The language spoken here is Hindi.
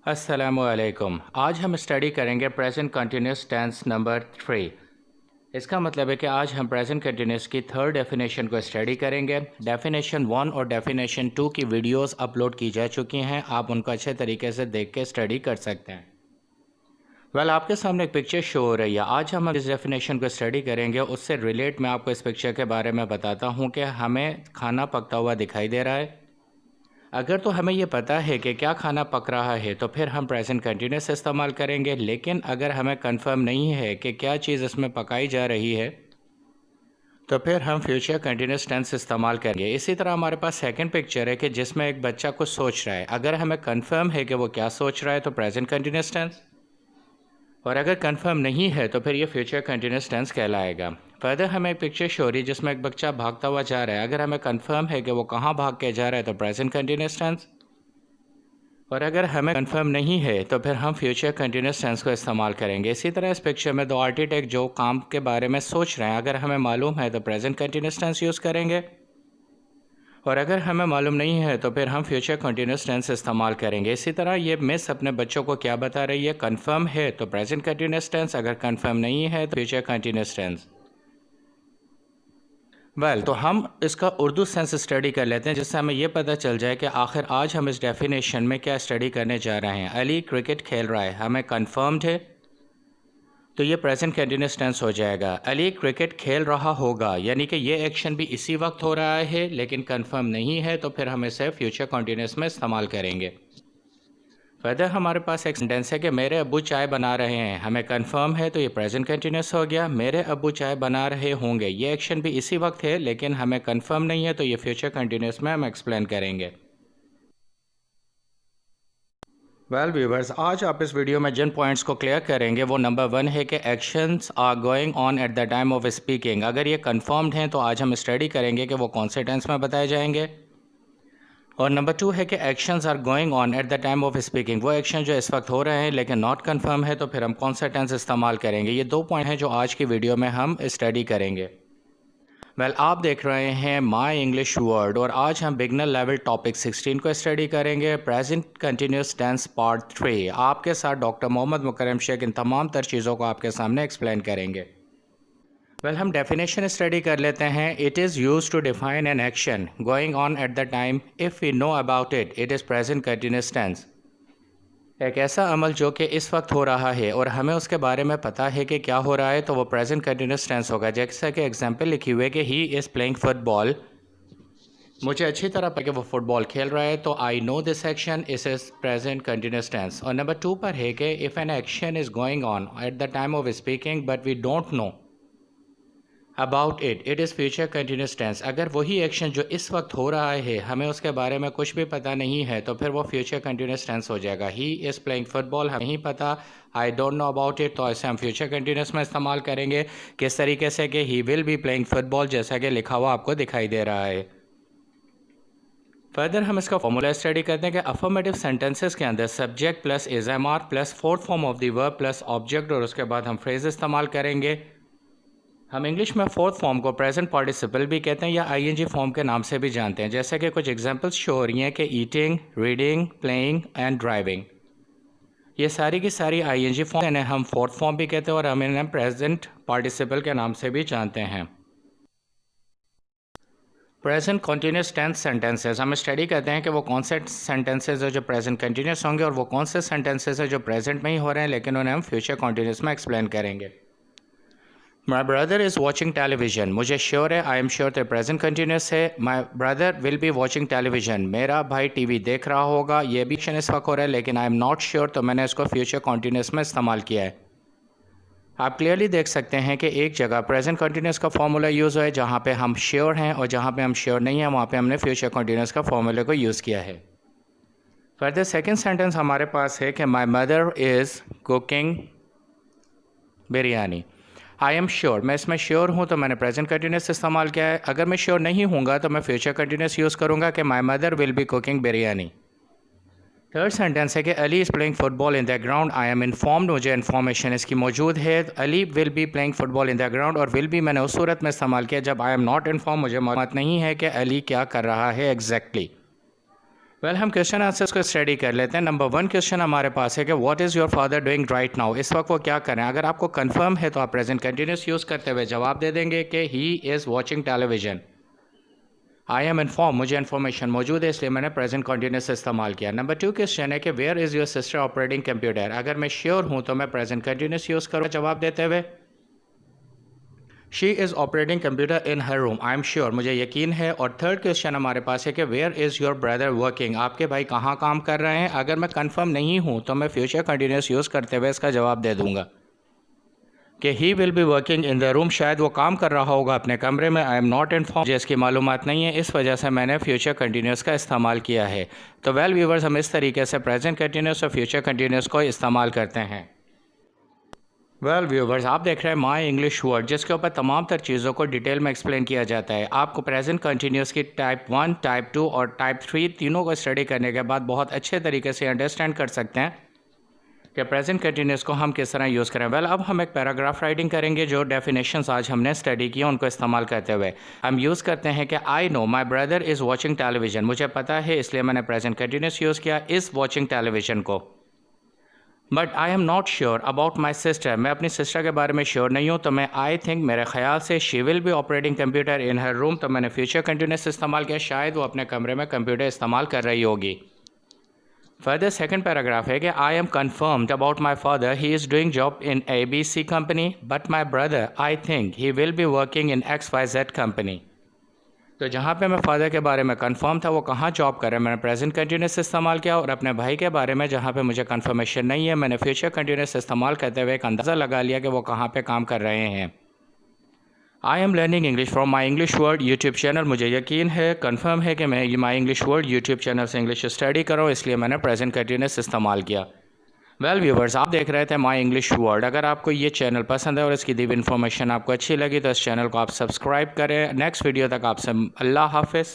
अस्सलामुअलैकुम। आज हम स्टडी करेंगे प्रेजेंट कंटिन्यूस टेंस नंबर 3। इसका मतलब है कि आज हम प्रेजेंट कंटिन्यूस की थर्ड डेफिनेशन को स्टडी करेंगे। डेफिनेशन 1 और डेफिनेशन 2 की वीडियोस अपलोड की जा चुकी हैं, आप उनको अच्छे तरीके से देख के स्टडी कर सकते हैं। आपके सामने एक पिक्चर शो हो रही है। आज हम इस डेफिनेशन को स्टडी करेंगे, उससे रिलेट मैं आपको इस पिक्चर के बारे में बताता हूँ कि हमें खाना पकता हुआ दिखाई दे रहा है। अगर तो हमें ये पता है कि क्या खाना पक रहा है तो फिर हम प्रेजेंट कंटिन्यूस इस्तेमाल करेंगे, लेकिन अगर हमें कंफर्म नहीं है कि क्या चीज़ इसमें पकाई जा रही है तो फिर हम फ्यूचर कंटिन्यूस टेंस इस्तेमाल करेंगे। इसी तरह हमारे पास सेकंड पिक्चर है कि जिसमें एक बच्चा कुछ सोच रहा है। अगर हमें कंफर्म है कि वो क्या सोच रहा है तो प्रेजेंट कंटिन्यूस टेंस, और अगर कंफर्म नहीं है तो फिर ये फ्यूचर कंटिन्यूस टेंस कहलाएगा। फर्दर हमें एक पिक्चर शो रही है जिसमें एक बच्चा भागता हुआ जा रहा है। अगर हमें कंफर्म है कि वो कहाँ भाग के जा रहा है तो प्रेजेंट कंटिन्यूस टेंस, और अगर हमें कंफर्म नहीं है तो फिर हम फ्यूचर कंटिन्यूस टेंस को इस्तेमाल करेंगे। इसी तरह इस पिक्चर में दो आर्किटेक्ट जो काम के बारे में सोच रहे हैं, अगर हमें मालूम है तो प्रेजेंट कंटिन्यूस टेंस यूज़ करेंगे, और अगर हमें मालूम नहीं है तो फिर हम फ्यूचर कंटिन्यूस टेंस इस्तेमाल करेंगे। इसी तरह ये मिस अपने बच्चों को क्या बता रही है, कंफर्म है तो प्रेजेंट कंटिन्यूस टेंस, अगर कंफर्म नहीं है तो फ्यूचर कंटिन्यूस टेंस। तो हम इसका उर्दू सेंस स्टडी कर लेते हैं, जिससे हमें यह पता चल जाए कि आखिर आज हम इस डेफिनेशन में क्या स्टडी करने जा रहे हैं। अली क्रिकेट खेल रहा है, हमें कंफर्म्ड है तो ये प्रेजेंट कंटिन्यूस टेंस हो जाएगा। अली क्रिकेट खेल रहा होगा, यानी कि ये एक्शन भी इसी वक्त हो रहा है लेकिन कंफर्म नहीं है तो फिर हम इसे फ्यूचर कंटिन्यूस में इस्तेमाल करेंगे। फर्दर हमारे पास एक सेंटेंस है कि मेरे अब्बू चाय बना रहे हैं, हमें कंफर्म है तो ये प्रेजेंट कंटिन्यूस हो गया। मेरे अब्बू चाय बना रहे होंगे, ये एक्शन भी इसी वक्त है लेकिन हमें कंफर्म नहीं है तो ये फ्यूचर कंटिन्यूस में हम एक्सप्लेन करेंगे। व्यूवर्स, आज आप इस वीडियो में जिन पॉइंट्स को क्लियर करेंगे वो नंबर 1 है कि actions are going on at the time of speaking. अगर ये कंफर्म्ड हैं तो आज हम स्टडी करेंगे कि वो कौन से टेंस में बताए जाएंगे। और नंबर 2 है कि actions are going on at the time of speaking, वो एक्शन जो इस वक्त हो रहे हैं लेकिन नॉट कंफर्म है तो फिर हम कौन सा टेंस इस्तेमाल करेंगे। ये 2 पॉइंट हैं जो आज की वीडियो में हम स्टडी करेंगे। आप देख रहे हैं माई इंग्लिश वर्ड, और आज हम बिगनर लेवल टॉपिक 16 को स्टडी करेंगे, प्रेजेंट कंटिन्यूस टेंस पार्ट 3। आपके साथ डॉक्टर मोहम्मद मुकरम शेख इन तमाम तर चीज़ों को आपके सामने एक्सप्लेन करेंगे। हम डेफिनेशन स्टडी कर लेते हैं। It is use to define an action going on at the time if we know about it, it is present continuous tense. एक ऐसा अमल जो कि इस वक्त हो रहा है और हमें उसके बारे में पता है कि क्या हो रहा है तो वो प्रेजेंट कंटिन्यूस टेंस होगा। जैसा कि एग्जांपल लिखी हुई है कि ही इज़ प्लेइंग फुटबॉल, मुझे अच्छी तरह पता कि वो फुटबॉल खेल रहा है तो I know this action is present continuous tense. और नंबर 2 पर है कि if an action is going on at the time of speaking but we don't know about it, it is future continuous tense. अगर वही एक्शन जो इस वक्त हो रहा है हमें उसके बारे में कुछ भी पता नहीं है तो फिर वो फ्यूचर कंटिन्यूस टेंस हो जाएगा। ही इज़ प्लेइंग फुटबॉल, हमें नहीं पता, I don't know about it, तो ऐसे हम फ्यूचर कंटिन्यूस में इस्तेमाल करेंगे। किस तरीके से कि he will be playing football, जैसा कि लिखा हुआ आपको दिखाई दे रहा है। फर्दर हम इसका फॉर्मूला स्टडी करते हैं कि अफर्मेटिव सेंटेंसेस के अंदर subject plus is am are plus fourth form of the verb plus object, और उसके बाद हम फ्रेज इस्तेमाल करेंगे। हम इंग्लिश में फोर्थ फॉर्म को प्रेजेंट पार्टिसिपल भी कहते हैं या आईएनजी फॉर्म के नाम से भी जानते हैं। जैसे कि कुछ एग्जांपल्स शो हो रही हैं कि eating, reading, playing and driving, ये सारी की सारी आईएनजी फॉर्म, इन्हें हम फोर्थ फॉर्म भी कहते हैं और हम इन्हें प्रेजेंट पार्टिसिपल के नाम से भी जानते हैं। प्रेजेंट कंटिन्यूस टेंस सेंटेंसेस हम स्टडी करते हैं कि वो कौन से सेंटेंसेस है जो प्रेजेंट कंटिन्यूस होंगे और वो कौन से सेंटेंसेस है जो प्रेजेंट में ही हो रहे हैं लेकिन उन्हें हम फ्यूचर कंटिन्यूस में एक्सप्लेन करेंगे। My brother is watching television, मुझे श्योर है, आई एम श्योर तो प्रेजेंट कंटिन्यूस है। My brother will be watching television, मेरा भाई टीवी देख रहा होगा, ये भी एक्शन इस वक्त हो रहा है लेकिन आई एम नॉट श्योर तो मैंने इसको फ्यूचर कंटिन्यूस में इस्तेमाल किया है। आप क्लियरली देख सकते हैं कि एक जगह प्रेजेंट कंटिन्यूस का फॉर्मूला यूज़ हुआ है जहाँ पे हम श्योर हैं, और जहाँ पे हम श्योर नहीं हैं वहाँ पे हमने फ्यूचर कंटिन्यूस का फॉर्मूले को यूज़ किया है। फर्दर सेकंड सेंटेंस हमारे पास है कि my mother is cooking biryani, I am sure, मैं इसमें श्योर हूँ तो मैंने प्रेजेंट कंटिन्यूस इस्तेमाल किया है। अगर मैं श्योर नहीं हूँगा तो मैं फ्यूचर कंटिन्यूस यूज़ करूँगा कि my mother will be cooking biryani. Third sentence है कि Ali is playing football in the ground, I am informed, मुझे इन्फॉर्मेशन इसकी मौजूद है। Ali will be playing football in the ground, और विल बी मैंने उस सूरत में इस्तेमाल किया जब आई एम नॉट इन्फॉर्म, मुझे मालूम नहीं है कि अली क्या कर रहा है एग्जैक्टली। वेल हम क्वेश्चन आंसर्स को स्टडी कर लेते हैं। नंबर 1 क्वेश्चन हमारे पास है कि what is your father doing right now, इस वक्त वो क्या कर रहे हैं। अगर आपको कंफर्म है तो आप प्रेजेंट कंटिन्यूस यूज़ करते हुए जवाब दे देंगे कि he is watching television. I am inform, मुझे इन्फॉर्मेशन मौजूद है इसलिए मैंने प्रेजेंट कंटिन्यूस इस्तेमाल किया। नंबर 2 क्वेश्चन है कि where is your sister operating computer, अगर मैं श्योर हूँ तो मैं प्रेजेंट कंटिन्यूस यूज़ करूँ जवाब देते हुए। She is operating computer in her room, I am sure, मुझे यकीन है। और थर्ड क्वेश्चन हमारे पास है कि where is your brother working, आपके भाई कहाँ काम कर रहे हैं। अगर मैं कंफर्म नहीं हूँ तो मैं फ्यूचर कंटिन्यूस यूज़ करते हुए इसका जवाब दे दूँगा कि he will be working in the room, शायद वो काम कर रहा होगा अपने कमरे में। आई एम नॉट इन्फॉर्म, मुझे इसकी मालूमात नहीं है, इस वजह से मैंने फ्यूचर कंटिन्यूस का इस्तेमाल किया है। तो वेल व्यूवर्स, हम इस तरीके से प्रेजेंट कंटिन्यूस और फ्यूचर कंटिन्यूस को इस्तेमाल करते हैं। वेल व्यूवर्स, आप देख रहे हैं माई इंग्लिश वर्ड, जिसके ऊपर तमाम तर चीज़ों को डिटेल में एक्सप्लेन किया जाता है। आपको प्रेजेंट कंटिन्यूस की टाइप 1, टाइप 2 और टाइप 3 तीनों को स्टडी करने के बाद बहुत अच्छे तरीके से अंडरस्टैंड कर सकते हैं कि प्रेजेंट कंटिन्यूस को हम किस तरह यूज़ करें। वेल अब हम एक पैराग्राफ राइटिंग करेंगे जो डेफिनेशंस आज हमने स्टडी किया उनको इस्तेमाल करते हुए। हम यूज़ करते हैं कि I know my brother is watching television, मुझे पता है इसलिए मैंने प्रेजेंट कंटिन्यूस यूज़ किया इज़ वॉचिंग टेलीविजन को। But I am not sure about my sister, मैं अपनी सिस्टर के बारे में श्योर नहीं हूँ तो मैं आई थिंक, मेरे ख्याल से, she will be operating computer in her room, तो मैंने फ्यूचर कंटिन्यूस इस्तेमाल किया, शायद वो अपने कमरे में कंप्यूटर इस्तेमाल कर रही होगी। फर्दर सेकंड पैराग्राफ है कि I am confirmed about my father, he is doing job in ABC company, but my brother I think he will be working in XYZ company. तो जहाँ पे मैं फ़ादर के बारे में कंफर्म था वो कहाँ जॉब कर रहे हैं, मैंने प्रेजेंट कंटिन्यूस इस्तेमाल किया। और अपने भाई के बारे में जहाँ पे मुझे कंफर्मेशन नहीं है, मैंने फ्यूचर कंटिन्यूस इस्तेमाल करते हुए एक अंदाज़ा लगा लिया कि वो कहाँ पे काम कर रहे हैं। I am learning English from my English world YouTube channel, मुझे यकीन है, कंफर्म है कि मैं my English world YouTube channel से इंग्लिश स्टडी कर रहा हूँ, इसलिए मैंने प्रेजेंट कंटिन्यूस इस्तेमाल किया। वेल व्यूवर्स, आप देख रहे थे माई इंग्लिश वर्ल्ड। अगर आपको ये चैनल पसंद है और इसकी दी हुई इन्फॉर्मेशन आपको अच्छी लगी तो इस चैनल को आप सब्सक्राइब करें। नेक्स्ट वीडियो तक आपसे अल्लाह हाफिज़।